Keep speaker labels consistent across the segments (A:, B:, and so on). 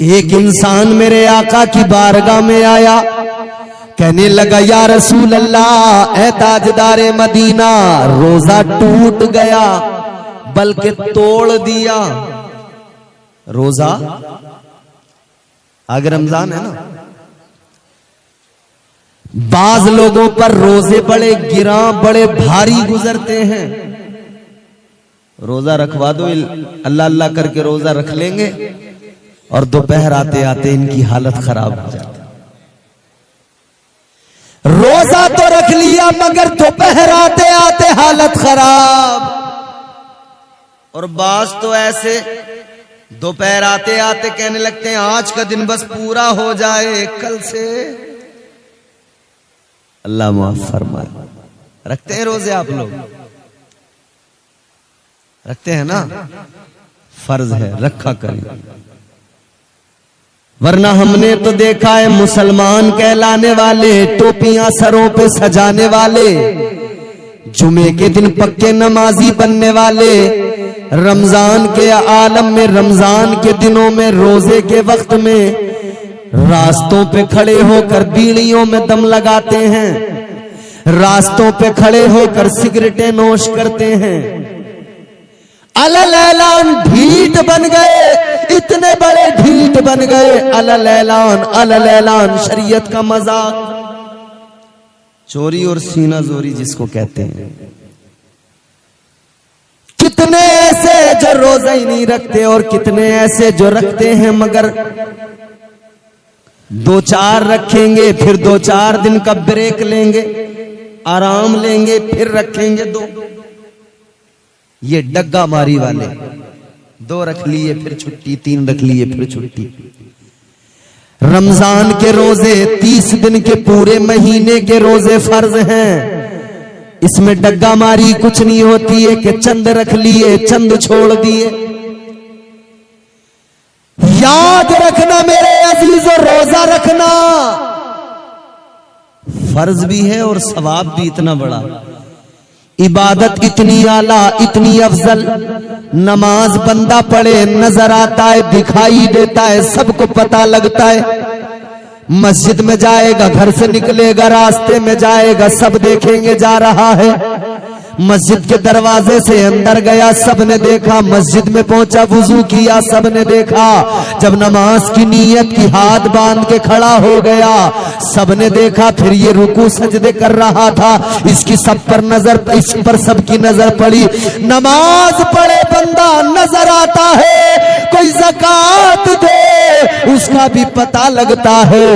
A: एक इंसान मेरे आका की बारगाह में आया, कहने लगा या रसूल अल्लाह, ए ताजदारे मदीना, रोजा टूट गया बल्कि तोड़ दिया। रोजा आगे रमजान है ना, बाज लोगों पर रोजे बड़े गिरा बड़े भारी गुजरते हैं। रोजा रखवा दो, अल्लाह अल्लाह करके रोजा रख लेंगे और दोपहर आते आते इनकी हालत खराब हो जाती। रोजा तो रख लिया मगर दोपहर आते आते हालत खराब। और बास तो ऐसे दोपहर आते आते कहने लगते हैं आज का दिन बस पूरा हो जाए, कल से अल्लाह माफ फरमाए। रखते हैं रोजे आप लोग? रखते हैं ना, फर्ज है, रखा करें। वरना हमने तो देखा है मुसलमान कहलाने वाले, टोपियां सरों पे सजाने वाले, जुमे के दिन पक्के नमाजी बनने वाले, रमजान के आलम में, रमजान के दिनों में, रोजे के वक्त में रास्तों पे खड़े होकर बीड़ियों में दम लगाते हैं, रास्तों पे खड़े होकर सिगरेटें नोश करते हैं। अलल ऐलान ढीठ बन गए, इतने बड़े ढीठ बन गए। अलल ऐलान शरीयत का मजाक, चोरी और सीना जोरी जिसको कहते हैं। कितने ऐसे जो रोजा ही नहीं रखते और कितने ऐसे जो रखते हैं मगर 2-4 रखेंगे, फिर 2-4 दिन का ब्रेक लेंगे, आराम लेंगे, फिर रखेंगे 2। ये डग्गा मारी वाले, 2 रख लिए फिर छुट्टी, 3 रख लिए फिर छुट्टी। रमजान के रोजे 30 दिन के पूरे महीने के रोजे फर्ज हैं। इसमें डग्गा मारी कुछ नहीं होती है कि चंद रख लिए चंद छोड़ दिए। याद रखना मेरे अजीजों, रोजा रखना फर्ज भी है और सवाब भी इतना बड़ा, इबादत इतनी आला, इतनी अफजल। नमाज बंदा पढ़े, नजर आता है, दिखाई देता है, सबको पता लगता है। मस्जिद में जाएगा, घर से निकलेगा, रास्ते में जाएगा, सब देखेंगे जा रहा है। मस्जिद के दरवाजे से अंदर गया, सबने देखा। मस्जिद में पहुंचा, वुजू किया, सबने देखा। जब नमाज की नीयत की हाथ बांध के खड़ा हो गया, सबने देखा। फिर ये रुकू सजदे कर रहा था, इसकी सब पर नजर, इस पर सबकी नजर पड़ी। नमाज पढ़े बंदा नजर आता है, कोई ज़कात दे उसका भी पता लगता है,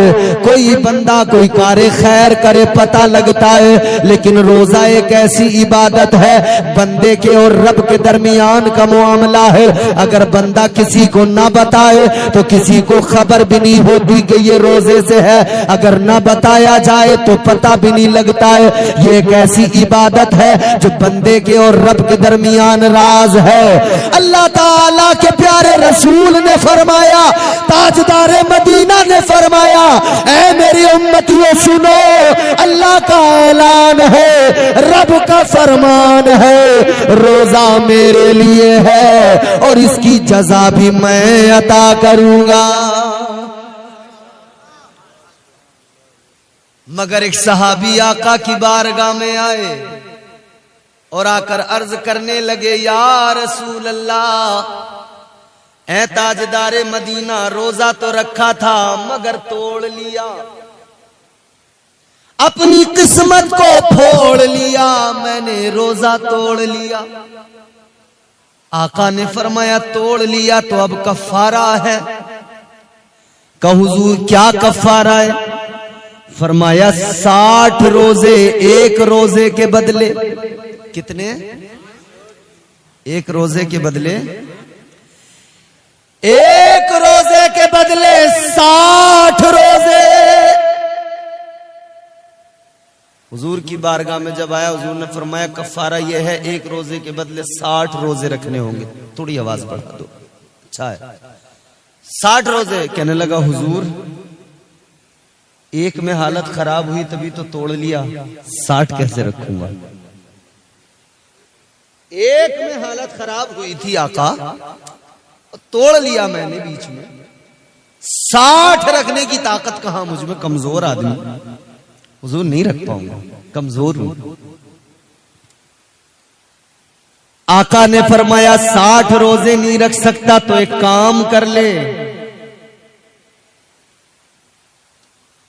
A: कोई बंदा कोई कारे खैर करे पता लगता है। लेकिन रोजा एक ऐसी इबादत है, बंदे के और रब के दरमियान का मामला है। अगर बंदा किसी को ना बताए तो किसी को खबर भी नहीं होती कि ये रोजे से है, अगर ना बताया जाए तो पता भी नहीं लगता है। ये एक ऐसी इबादत है जो बंदे के और रब के दरमियान राज है। अल्लाह ताला के प्यारे रसूल ने फरमाया, ताजदारे मदीना ने फरमाया, ऐ मेरी उम्मतियों सुनो, अल्लाह का ऐलान है, रब का फरमान है, रोजा मेरे लिए है और इसकी जज़ा भी मैं अता करूंगा। मगर एक सहाबी आका की बारगाह में आए और आकर अर्ज करने लगे, या रसूल अल्लाह, ऐ ताजदारे मदीना, रोजा तो रखा था मगर तोड़ लिया, अपनी किस्मत को फोड़ लिया, मैंने रोजा तोड़ लिया। आका ने फरमाया तोड़ लिया तो अब कफारा है। कहा हुजूर क्या कफारा है? फरमाया 60 रोजे, एक रोजे के बदले कितने? एक रोजे के बदले, एक रोजे के बदले 60 रोजे। हुजूर की बारगाह में जब आया, हुजूर ने फरमाया कफारा यह है, एक रोजे के बदले 60 रोजे रखने होंगे। थोड़ी आवाज बढ़ा दो, अच्छा है। 60 रोजे। कहने लगा हुजूर, एक में हालत खराब हुई तभी तो तोड़ लिया, 60 कैसे रखूंगा? एक में हालत खराब हुई थी आका, तोड़ लिया मैंने बीच में, 60 रखने की ताकत कहां, मुझ में कमजोर आदमी, हुजूर नहीं रख पाऊंगा, कमजोर हूं। आका ने फरमाया 60 रोजे नहीं रख सकता तो एक काम कर ले,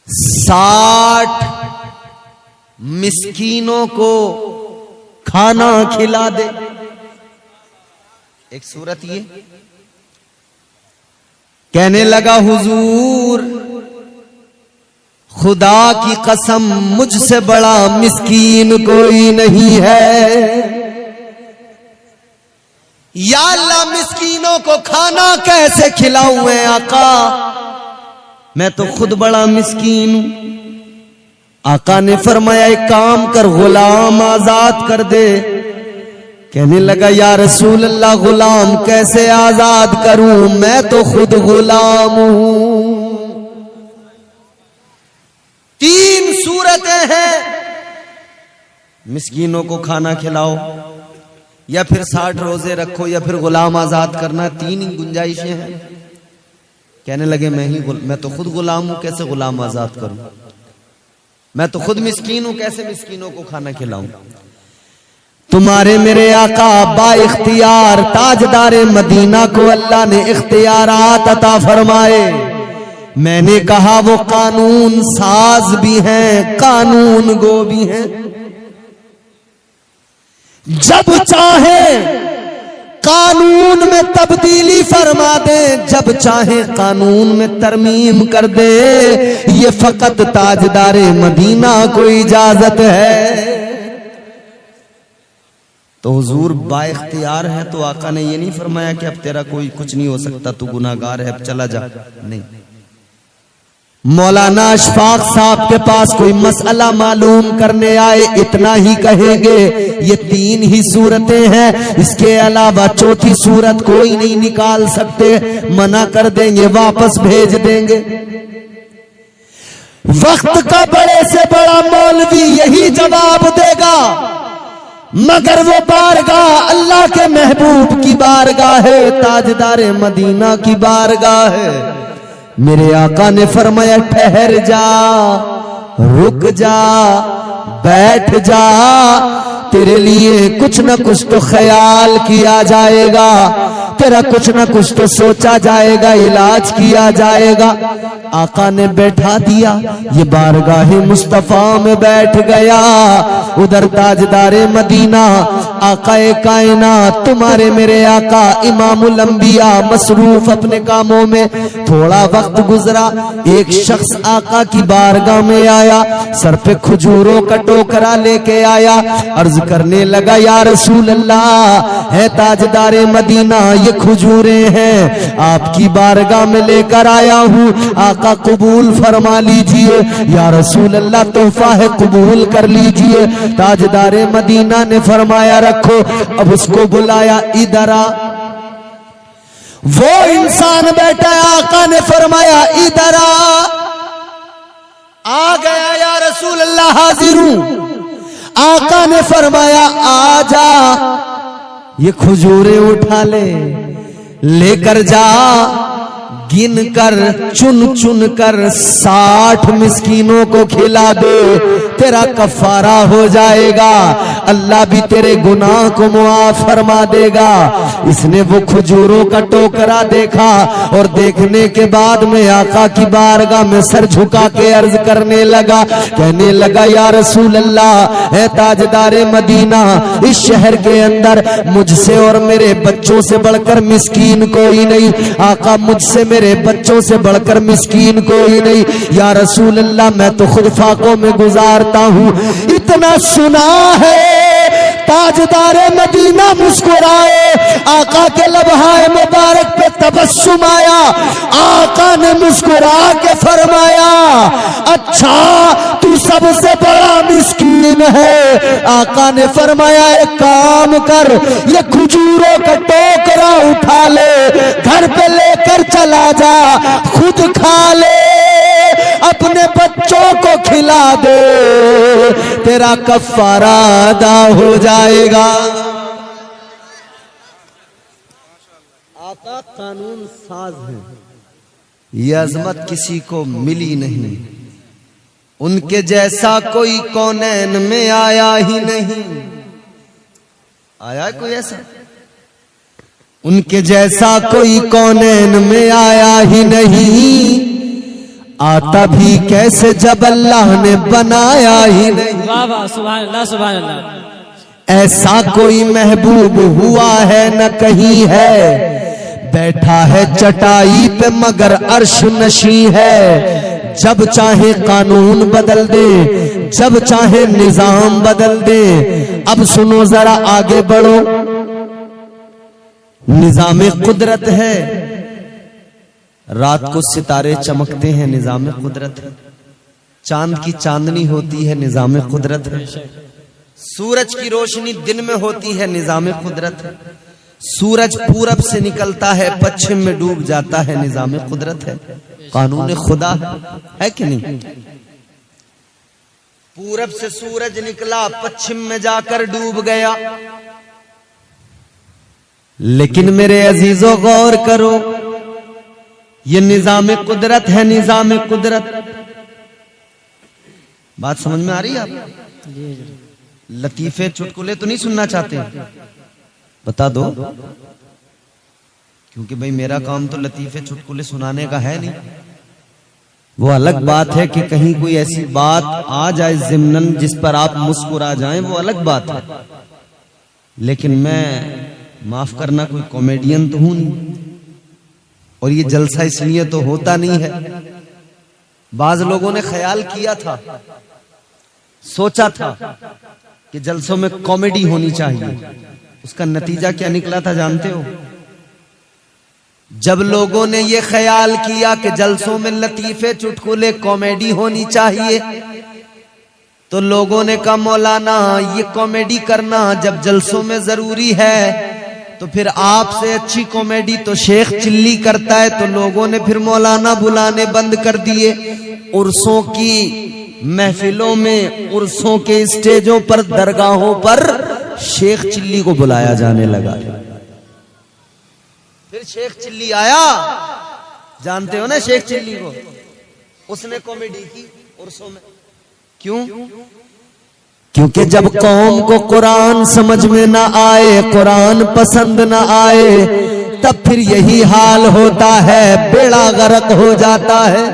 A: 60 मिस्कीनों को खाना खिला दे। एक सूरत ये कहने लगा, हुजूर खुदा की कसम मुझसे बड़ा मिस्कीन कोई नहीं है। या अल्लाह, मिस्कीनों को खाना कैसे खिलाऊं मैं आका, मैं तो खुद बड़ा मिस्कीन हूं। आका ने फरमाया एक काम कर, गुलाम आजाद कर दे। कहने लगा, या रसूल अल्लाह गुलाम कैसे आजाद करूं, मैं तो खुद गुलाम हूं। 3 सूरतें हैं, मिस्कीनों को खाना खिलाओ, या फिर 60 रोजे रखो, या फिर गुलाम आजाद करना, 3 ही गुंजाइशें हैं। कहने लगे मैं तो खुद गुलाम हूं, कैसे गुलाम आजाद करूं, मैं तो खुद मिस्कीन हूं, कैसे मिस्कीनों को खाना खिलाऊं। तुम्हारे मेरे आका बा इख्तियार ताजदारे मदीना को अल्लाह ने इख्तियारात अता फरमाए। मैंने कहा वो कानून साज भी हैं, कानून गो भी हैं। जब चाहे कानून में तब्दीली फरमा दे, जब चाहे कानून में तरमीम कर दे, ये फकत ताजदारे मदीना को इजाजत है। तो हुजूर बाइख्तियार है, तो आका ने ये नहीं फरमाया कि अब तेरा कोई कुछ नहीं हो सकता, तू गुनाहगार है, अब चला जा, नहीं। मौलाना अशफाक साहब के पास कोई मसला मालूम करने आए, इतना ही कहेंगे ये 3 ही सूरतें हैं, इसके अलावा चौथी सूरत कोई नहीं निकाल सकते, मना कर देंगे, वापस भेज देंगे। वक्त का बड़े से बड़ा मौलवी यही जवाब देगा, मगर वो बारगाह अल्लाह के महबूब की बारगाह है, ताजदारे मदीना की बारगाह है। मेरे आका ने फरमाया ठहर जा, रुक जा, बैठ जा, तेरे लिए कुछ न कुछ तो ख्याल किया जाएगा, तेरा कुछ न कुछ तो सोचा जाएगा, इलाज किया जाएगा। आका ने बैठा दिया, ये बारगाह मुस्तफा में बैठ गया। उधर ताजदारे मदीना आकाए कायनात तुम्हारे मेरे आका इमामुल अंबिया मसरूफ अपने कामों में, थोड़ा वक्त गुजरा, एक शख्स आका की बारगाह में आया, सर पे खजूरों का टोकरा लेके आया, अर्ज करने लगा, या रसूल अल्लाह, है ताजदारे मदीना, ये खजूरें हैं, आपकी बारगाह में लेकर आया हूँ, आका कबूल फरमा लीजिए। या रसूल अल्लाह, तोहफा है, कबूल कर लीजिए। ताजदारे मदीना ने फरमाया रखो। अब उसको बुलाया, इधर आ। वो इंसान बैठा है, आका ने फरमाया इधर आ गया, या रसूल अल्लाह हाजिर हूं। आका ने फरमाया आ जा, ये खजूरें उठा ले, लेकर जा, गिन कर चुन चुन कर 60 मिस्कीनों को खिला दे, तेरा कफारा हो जाएगा, अल्लाह भी तेरे गुनाह को मुआफ फरमा देगा। इसने वो खजूरों का टोकरा देखा और देखने के बाद में आका की बारगाह में सर झुका के अर्ज करने लगा, कहने लगा, या रसूल अल्लाह, है ताजदारे मदीना, इस शहर के अंदर मुझसे और मेरे बच्चों से बढ़कर मिस्कीन कोई नहीं, आका मुझसे मेरे बच्चों से बढ़कर मिस्कीन कोई नहीं। या रसूल अल्लाह, मैं तो खुद फाकों में गुजारता हूँ। इतना सुना है, ताजदारे मदीना मुस्कुराए, आका के लबहाए मुबारक पे तबस्सुम आया, आका ने मुस्कुरा के फरमाया, अच्छा तू सबसे बड़ा मिस्कीन है। आका ने फरमाया एक काम कर, ये खजूरों का टोकरा उठा ले, घर पे लेकर चला जा, खुद खा ले, अपने बच्चों को खिला दे, तेरा कफारा अदा हो जाएगा। आका कानून साज है, ये अजमत किसी को मिली नहीं, उनके जैसा कोई कौनैन में आया ही नहीं। आया है कोई ऐसा? उनके जैसा कोई कौनैन में आया ही नहीं, आता भी कैसे जब अल्लाह ने बनाया ही नहीं।
B: वाह वाह, सुभान अल्लाह सुभान अल्लाह।
A: ऐसा कोई महबूब हुआ है न कहीं है, बैठा है चटाई पे मगर अर्श नशी है। जब चाहे कानून बदल दे, जब चाहे निजाम बदल दे। अब सुनो जरा आगे बढ़ो, निजाम कुदरत है, रात को सितारे चमकते हैं, निजाम कुदरत है। चांद की चांदनी होती है, निजाम कुदरत है। सूरज की रोशनी दिन में होती है, निजाम कुदरत है। सूरज पूरब से निकलता है, पश्चिम में डूब जाता है, निजाम कुदरत है, कानून खुदा है कि नहीं? पूरब से सूरज निकला, पश्चिम में जाकर डूब गया। लेकिन मेरे अजीजों गौर करो, ये निजाम कुदरत है, निजाम कुदरत। बात समझ में आ रही है आप? लतीफे चुटकुले तो नहीं सुनना चाहते? बता दो, क्योंकि भाई मेरा काम तो लतीफे चुटकुले सुनाने का है नहीं। वो अलग बात है कि कहीं कोई ऐसी बात आ जाए ज़िम्नन जिस पर आप मुस्कुरा जाएं, वो अलग बात है। लेकिन मैं, माफ करना, कोई कॉमेडियन तो हूं नहीं, और ये जलसा इसलिए तो होता नहीं है। बाज लोगों ने ख्याल किया था, सोचा था कि जलसों में कॉमेडी होनी चाहिए। उसका नतीजा क्या निकला था जानते हो? जब लोगों ने ये ख्याल किया कि जलसों में लतीफे चुटकुले कॉमेडी होनी चाहिए, तो लोगों ने कहा मौलाना ये कॉमेडी करना जब जलसों में जरूरी है, तो फिर आपसे अच्छी कॉमेडी तो शेख चिल्ली करता है। तो लोगों ने फिर मौलाना बुलाने बंद कर दिए। उर्सों की महफिलों में, उर्सों के स्टेजों पर, दरगाहों पर शेख चिल्ली को बुलाया जाने लगा। फिर शेख चिल्ली आया, जानते हो ना शेख चिल्ली को? उसने कॉमेडी की उर्सों में। क्यों? क्योंकि जब कौम को कुरान समझ में ना आए, कुरान पसंद ना आए, तब फिर यही हाल होता है, बेड़ा गर्क हो जाता है।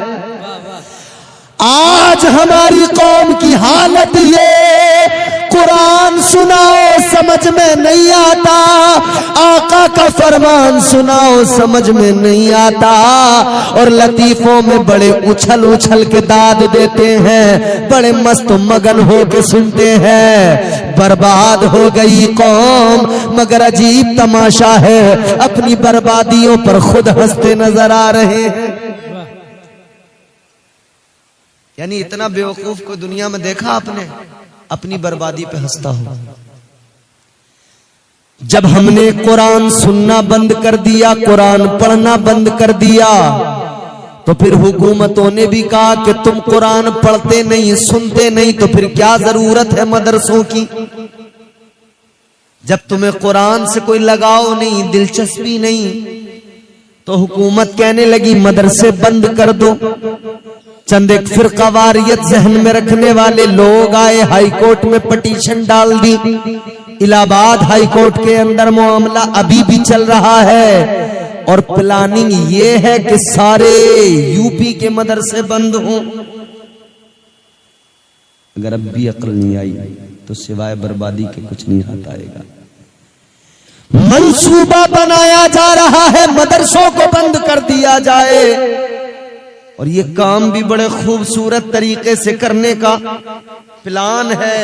A: आज हमारी कौम की हालत ये, कुरान सुनाओ समझ में नहीं आता, आका का फरमान सुनाओ समझ में नहीं आता, और लतीफों में बड़े उछल उछल के दाद देते हैं, बड़े मस्त मगन हो के सुनते हैं। बर्बाद हो गई कौम, मगर अजीब तमाशा है, अपनी बर्बादियों पर खुद हंसते नजर आ रहे हैं। यानी इतना बेवकूफ कोई दुनिया में देखा आपने, अपनी बर्बादी पे हंसता हो। जब हमने कुरान सुनना बंद कर दिया, कुरान पढ़ना बंद कर दिया, तो फिर हुकूमतों ने भी कहा कि तुम कुरान पढ़ते नहीं, सुनते नहीं, तो फिर क्या जरूरत है मदरसों की? जब तुम्हें कुरान से कोई लगाव नहीं, दिलचस्पी नहीं, तो हुकूमत कहने लगी मदरसे बंद कर दो। चंद एक फिरकावारियत जहन में रखने वाले लोग आए, हाई कोर्ट में पिटीशन डाल दी। इलाहाबाद हाई कोर्ट के अंदर मामला अभी भी चल रहा है, और प्लानिंग ये है कि सारे यूपी के मदरसे बंद हों। अगर अब भी अक्ल नहीं आई तो सिवाय बर्बादी के कुछ नहीं हाथ आएगा। मंसूबा बनाया जा रहा है मदरसों को बंद कर दिया जाए, और ये काम भी बड़े खूबसूरत तरीके से करने का प्लान है।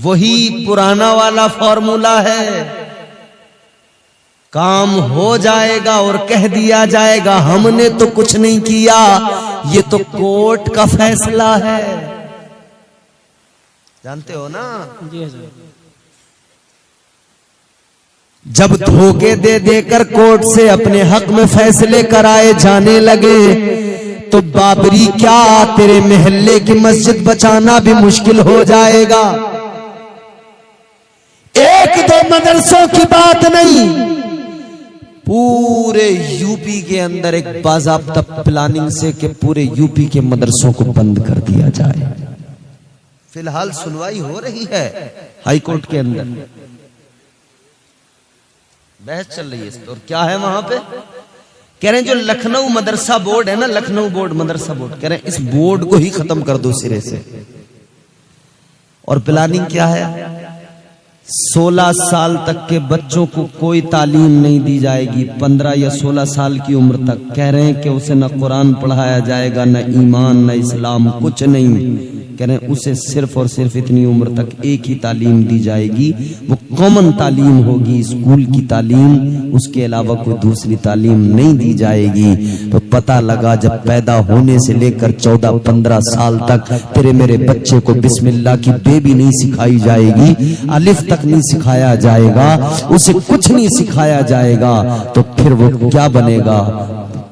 A: वही पुराना वाला फॉर्मूला है, काम हो जाएगा और कह दिया जाएगा हमने तो कुछ नहीं किया, ये तो कोर्ट का फैसला है। जानते हो ना? जब धोखे दे देकर कोर्ट से अपने हक में फैसले कराए जाने लगे, तो बाबरी क्या, तेरे मोहल्ले की मस्जिद बचाना भी मुश्किल हो जाएगा। एक दो मदरसों की बात नहीं, पूरे यूपी के अंदर एक बाज़ाब्ता प्लानिंग से कि पूरे यूपी के मदरसों को बंद कर दिया जाए। फिलहाल सुनवाई हो रही है हाई कोर्ट के अंदर, बहस चल रही है। और क्या है वहां पे, कह रहे हैं जो लखनऊ मदरसा बोर्ड है ना, लखनऊ बोर्ड मदरसा बोर्ड, कह रहे हैं इस बोर्ड को ही खत्म कर दो सिरे से। और प्लानिंग क्या है, 16 साल तक के बच्चों को कोई तालीम नहीं दी जाएगी। 15 या 16 साल की उम्र तक कह रहे हैं कि उसे न कुरान पढ़ाया जाएगा, न ईमान, न इस्लाम, कुछ नहीं। कह रहे हैं उसे सिर्फ और सिर्फ इतनी उम्र तक एक ही तालीम दी जाएगी, वो कॉमन तालीम होगी, स्कूल की तालीम, उसके अलावा कोई दूसरी तालीम नहीं दी जाएगी। तो पता लगा जब पैदा होने से लेकर 14-15 साल तक तेरे मेरे बच्चे को बिस्मिल्लाह की बेबी नहीं सिखाई जाएगी, अलिफ तक नहीं सिखाया जाएगा, उसे कुछ नहीं सिखाया जाएगा, तो फिर वो क्या बनेगा,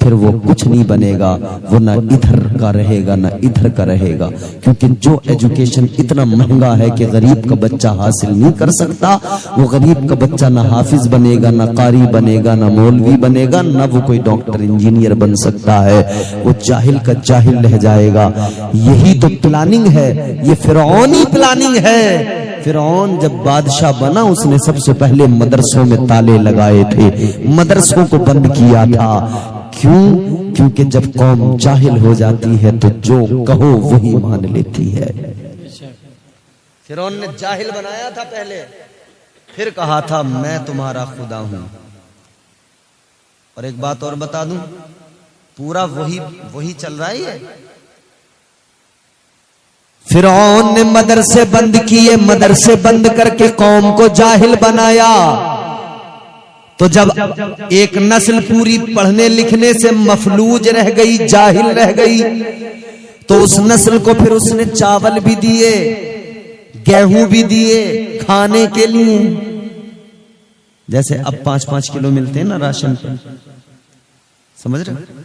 A: फिर वो कुछ नहीं बनेगा। वो ना इधर का रहेगा ना इधर का रहेगा, क्योंकि जो एजुकेशन इतना महंगा है कि गरीब का बच्चा हासिल नहीं कर सकता, वो गरीब का बच्चा ना हाफिज बनेगा, ना कारी बनेगा, ना मौलवी बनेगा, ना वो कोई डॉक्टर इंजीनियर बन सकता है, वो जाहिल का जाहिल रह जाएगा। यही तो प्लानिंग है, ये फिरौनी प्लानिंग है। फिरौन जब बादशाह बना उसने सबसे पहले मदरसों में ताले लगाए थे, मदरसों को बंद किया था। क्यों? क्योंकि जब कौम जाहिल हो जाती है तो जो कहो वही मान लेती है। फिरौन ने जाहिल बनाया था पहले, फिर कहा था मैं तुम्हारा खुदा हूं। और एक बात और बता दूं, पूरा वही चल रहा है। फिरौन ने मदरसे बंद किए, मदरसे बंद करके कौम को जाहिल बनाया। तो जब एक नस्ल पूरी पढ़ने लिखने से मफलूज रह गई, जाहिल रह गई, तो उस नस्ल को फिर उसने चावल भी दिए, गेहूं भी दिए खाने के लिए। जैसे अब 5-5 किलो मिलते हैं ना राशन पे, समझ रहे?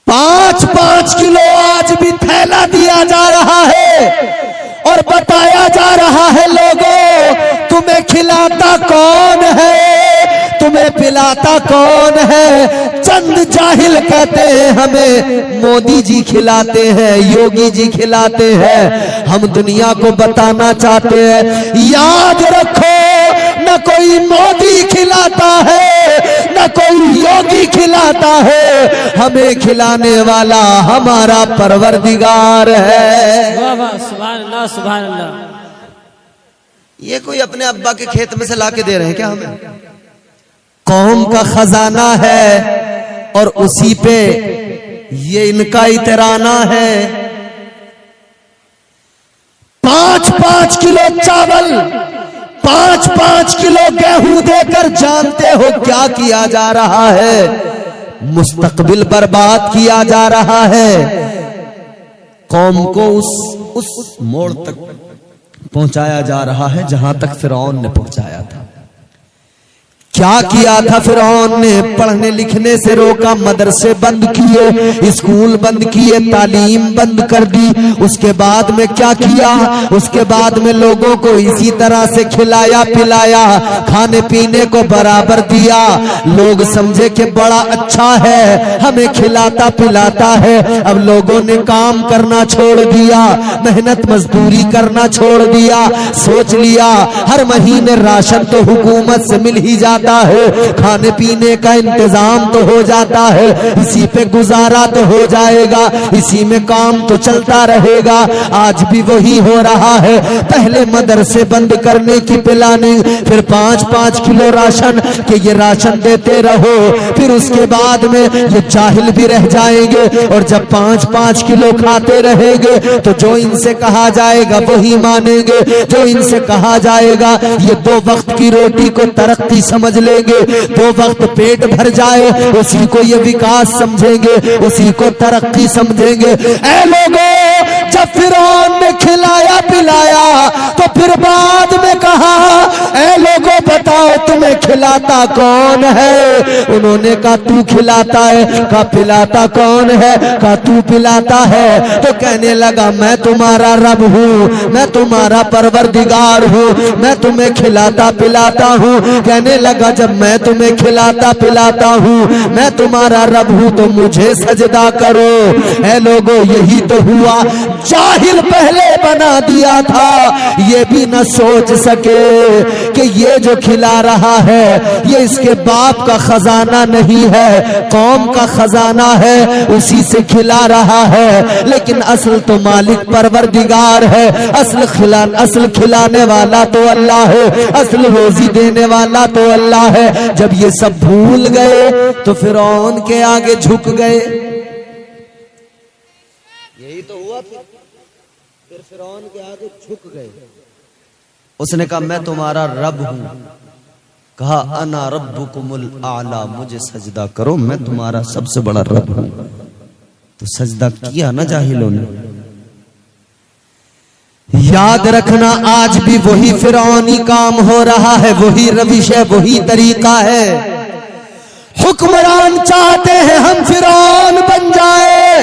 A: 5-5 किलो आज भी थैला दिया जा रहा है और बताया जा रहा है लोगों तुम्हें खिलाता कौन है, तुम्हें पिलाता कौन है। चंद जाहिल कहते हैं हमें मोदी जी खिलाते हैं, योगी जी खिलाते हैं। हम दुनिया को बताना चाहते हैं, याद रखो न कोई मोदी खिलाता है, न कोई योगी खिलाता है, हमें खिलाने वाला हमारा परवरदिगार है।
B: वाह वाह, सुभान अल्लाह, सुभान अल्लाह।
A: ये कोई अपने अब्बा के खेत में से लाके दे रहे हैं क्या हमें? कौम का खजाना है और उसी पे ये इनका इतराना है। 5-5 किलो चावल, 5-5 किलो गेहूं देकर जानते हो क्या किया जा रहा है? मुस्तकबिल बर्बाद किया जा रहा है। कौम को उस मोड़ तक पहुंचाया जा रहा है जहां तक फिरौन ने पहुंचाया था। क्या किया था फिरौन ने? पढ़ने लिखने से रोका, मदरसे बंद किए, स्कूल बंद किए, तालीम बंद कर दी। उसके बाद में क्या किया? उसके बाद में लोगों को इसी तरह से खिलाया पिलाया, खाने पीने को बराबर दिया। लोग समझे कि बड़ा अच्छा है, हमें खिलाता पिलाता है। अब लोगों ने काम करना छोड़ दिया, मेहनत मजदूरी करना छोड़ दिया। सोच लिया हर महीने राशन तो हुकूमत से मिल ही जाता है, खाने पीने का इंतजाम तो हो जाता है, इसी पे गुजारा तो हो जाएगा, इसी में काम तो चलता रहेगा। आज भी वही हो रहा है। पहले मदरसे बंद करने की प्लानिंग, फिर 5-5 किलो राशन के ये राशन देते रहो, फिर उसके बाद में ये जाहिल भी रह जाएंगे। और जब 5-5 किलो खाते रहेंगे तो जो इनसे कहा जाएगा वही मानेंगे, जो इनसे कहा जाएगा ये 2 वक्त की रोटी को तरक्की समझ लेंगे, 2 वक्त पेट भर जाए उसी को ये विकास समझेंगे, उसी को तरक्की समझेंगे। ऐ लोगों जब फिरौन ने खिलाया पिलाया तो फिर बाद में कहा, ऐ लोगों बताओ तुम्हें खिलाता कौन है? उन्होंने कहा तू खिलाता है। कहा पिलाता कौन है? कहा तू पिलाता है। तो कहने लगा मैं तुम्हारा रब हूँ, मैं तुम्हारा परवरदिगार हूँ, मैं तुम्हें खिलाता पिलाता हूँ। कहने लगा जब मैं तुम्हें खिलाता पिलाता हूँ, मैं तुम्हारा रब हूँ, तो मुझे सजदा करो। ऐ लोगों यही तो हुआ, जाहिल पहले बना दिया था, ये भी न सोच सके कि ये जो खिला रहा है ये इसके बाप का खजाना नहीं है, कौम का खजाना है, उसी से खिला रहा है। लेकिन असल तो मालिक परवरदिगार है, असल खिलाने वाला तो अल्लाह है, असल रोजी देने वाला तो अल्लाह है। जब ये सब भूल गए तो फिरौन के आगे झुक गए। यही तो हुआ, फिर फिरौन के आगे झुक गए। उसने कहा मैं तुम्हारा रब हूं। कहा अना रब्बुकुमुल आला, मुझे सजदा करो, मैं तुम्हारा सबसे बड़ा रब हूं। तो सजदा किया ना जाहिलों ने। याद रखना आज भी वही फिरौनी काम हो रहा है, वही रविश है, वही तरीका है। हुक्मरान चाहते हैं हम फिरौन बन जाए,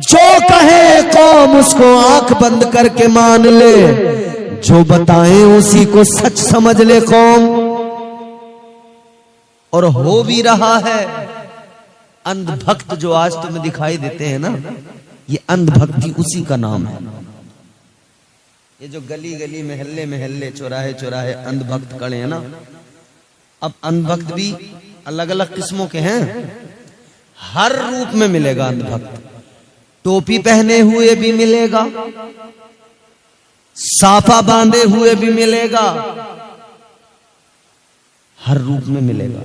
A: जो कहे कौम उसको आंख बंद करके मान ले, जो बताएं उसी को सच समझ ले कौम। और हो भी रहा है। अंधभक्त जो आज तुम्हें दिखाई देते हैं ना, ये अंधभक्ति उसी का नाम है। ये जो गली गली महल्ले महल्ले चौराहे चौराहे अंधभक्त खड़े हैं ना, अब अंधभक्त भी अलग अलग किस्मों के हैं, हर रूप में मिलेगा अंधभक्त। टोपी पहने हुए भी मिलेगा, साफा बांधे हुए भी मिलेगा, हर रूप में मिलेगा।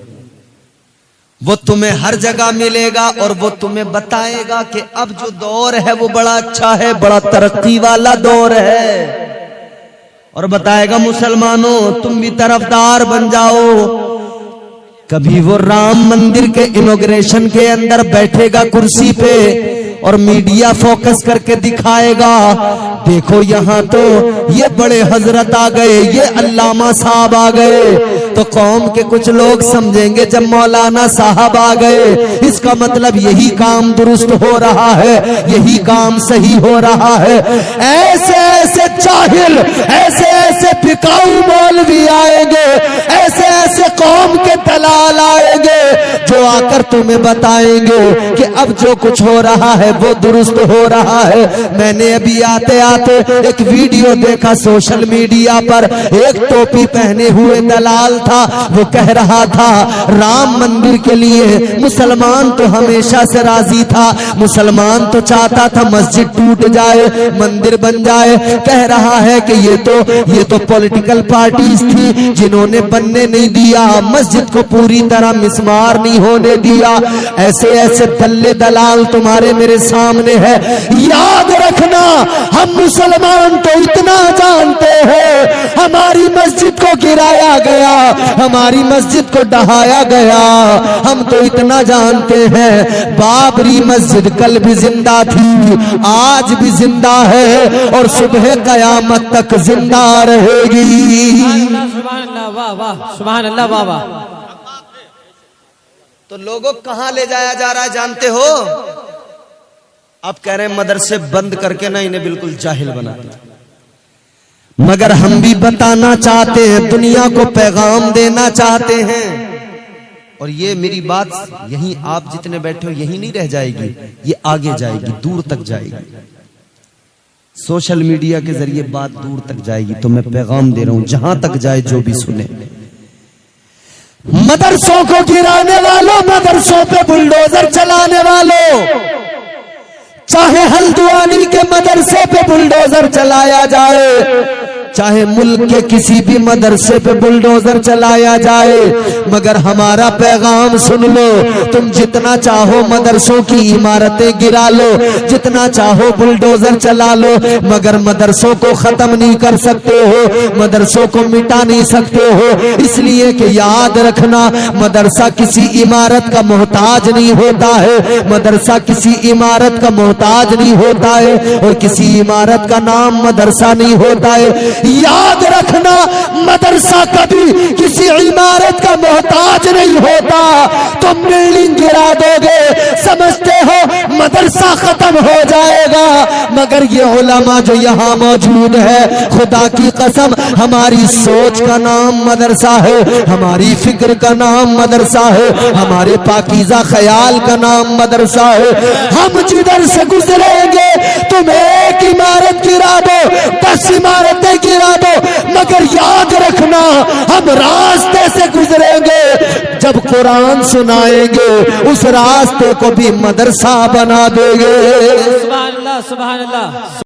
A: वो तुम्हें हर जगह मिलेगा और वो तुम्हें बताएगा कि अब जो दौर है वो बड़ा अच्छा है, बड़ा तरक्की वाला दौर है। और बताएगा मुसलमानों तुम भी तरफदार बन जाओ। कभी वो राम मंदिर के इनॉग्रेशन के अंदर बैठेगा कुर्सी पे और मीडिया फोकस करके दिखाएगा, देखो यहाँ तो ये बड़े हजरत आ गए, ये अल्लामा साहब आ गए। तो कौम के कुछ लोग समझेंगे जब मौलाना साहब आ गए, इसका मतलब यही काम दुरुस्त हो रहा है, यही काम सही हो रहा है। ऐसे ऐसे जाहिल, ऐसे ऐसे फिकाऊ मौलवी आएंगे, ऐसे ऐसे कौम के दलाल आएंगे जो आकर तुम्हें बताएंगे कि अब जो कुछ हो रहा है वो दुरुस्त हो रहा है। मैंने अभी आते आते एक वीडियो देखा सोशल मीडिया पर, एक टोपी पहने हुए दलाल था, वो कह रहा था राम मंदिर के लिए मुसलमान तो हमेशा से राजी था, मुसलमान तो चाहता था मस्जिद टूट जाए मंदिर बन जाए। कह रहा है कि ये तो पॉलिटिकल पार्टीज थी जिन्होंने बनने नहीं दिया, मस्जिद को पूरी तरह मिसमार नहीं होने दिया। ऐसे ऐसे दल्ले दलाल तुम्हारे मेरे सामने है। याद रखना हम मुसलमान तो इतना जानते हैं, हमारी मस्जिद को गिराया गया, हमारी मस्जिद को ढहाया गया, हम तो इतना जानते हैं बाबरी मस्जिद कल भी जिंदा थी, आज भी जिंदा है और सुबह कयामत तक जिंदा रहेगी।
B: सुभान अल्लाह, वाह वाह, सुभान अल्लाह, वाह वाह।
A: तो लोगों कहां ले जाया जा रहा है जानते हो? अब कह रहे हैं मदरसे बंद करके ना इन्हें बिल्कुल जाहिल बना दिया। मगर हम भी बताना चाहते हैं, दुनिया को पैगाम देना चाहते हैं। और ये मेरी बात यहीं आप जितने बैठे हो यहीं नहीं रह जाएगी, ये आगे जाएगी, दूर तक जाएगी। सोशल मीडिया के जरिए बात दूर तक जाएगी। तो मैं पैगाम दे रहा हूं, जहां तक जाए जो भी सुने। मदरसों को गिराने वालों, मदरसों पे बुलडोजर चलाने वालों, चाहे हल्द्वानी के मदरसे पे बुलडोजर चलाया जाए, चाहे मुल्क के किसी भी मदरसे पे बुलडोजर चलाया जाए, मगर हमारा पैगाम सुन लो, तुम जितना चाहो मदरसों की इमारतें गिरा लो, जितना चाहो बुलडोजर चला लो, मगर मदरसों को खत्म नहीं कर सकते हो, मदरसों को मिटा नहीं सकते हो। इसलिए कि याद रखना, मदरसा किसी इमारत का मोहताज नहीं होता है, मदरसा किसी इमारत का मोहताज नहीं होता है, और किसी इमारत का नाम मदरसा नहीं होता है। याद रखना, मदरसा कभी किसी इमारत का मोहताज नहीं होता। तुम बिल्डिंग गिरा दोगे, समझते हो मदरसा खत्म हो जाएगा, मगर ये उलमा जो यहाँ मौजूद है, खुदा की कसम हमारी सोच का नाम मदरसा है, हमारी फिक्र का नाम मदरसा है, हमारे पाकीज़ा ख्याल का नाम मदरसा है। हम जिधर से गुजरेंगे, तुम एक इमारत गिरा दो, 10 इमारतें गिरा दो, मगर याद रखना हम रास्ते से गुजरेंगे, जब कुरान सुनाएंगे उस रास्ते को भी मदरसा बना देंगे।
B: सुभान अल्लाह, सुभान अल्लाह।